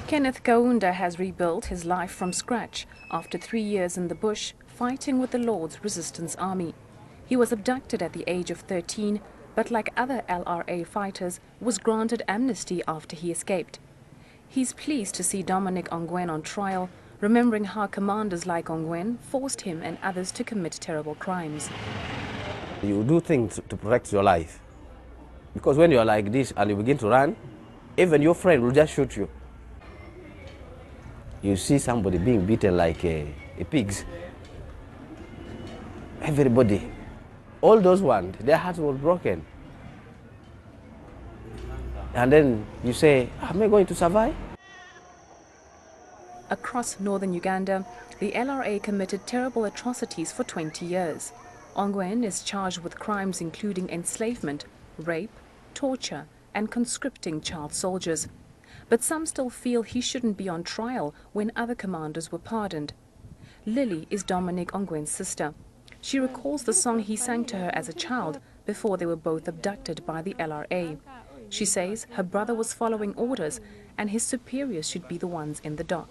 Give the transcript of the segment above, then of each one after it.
Kenneth Kaunda has rebuilt his life from scratch after 3 years in the bush fighting with the Lord's Resistance Army. He was abducted at the age of 13, but like other LRA fighters, was granted amnesty after he escaped. He's pleased to see Dominic Ongwen on trial, remembering how commanders like Ongwen forced him and others to commit terrible crimes. You do things to protect your life. Because when you're like this and you begin to run, even your friend will just shoot you. You see somebody being beaten like a pig. Everybody, all those ones, their hearts were broken. And then you say, am I going to survive? Across northern Uganda, the LRA committed terrible atrocities for 20 years. Ongwen is charged with crimes including enslavement, rape, torture, and conscripting child soldiers. But some still feel he shouldn't be on trial when other commanders were pardoned. Lily is Dominic Ongwen's sister. She recalls the song he sang to her as a child before they were both abducted by the LRA. She says her brother was following orders and his superiors should be the ones in the dock.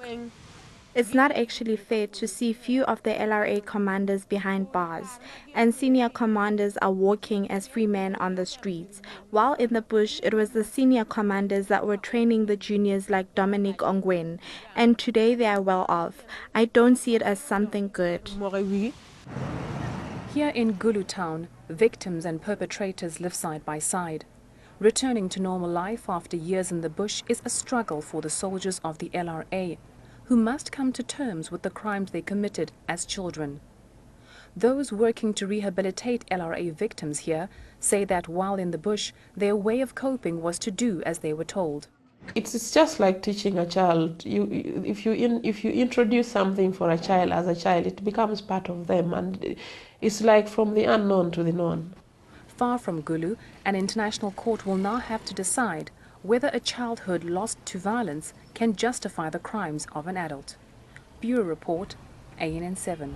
It's not actually fair to see few of the LRA commanders behind bars, and senior commanders are walking as free men on the streets, while in the bush it was the senior commanders that were training the juniors like Dominic Ongwen, and today they are well off. I don't see it as something good. Here in Gulu town, victims and perpetrators live side by side. Returning to normal life after years in the bush is a struggle for the soldiers of the LRA, who must come to terms with the crimes they committed as children. Those working to rehabilitate LRA victims here say that while in the bush, their way of coping was to do as they were told. It's just like teaching a child. If you introduce something for a child as a child, it becomes part of them, and it's like from the unknown to the known. Far from Gulu, an international court will now have to decide whether a childhood lost to violence can justify the crimes of an adult. Bureau Report, ANN7.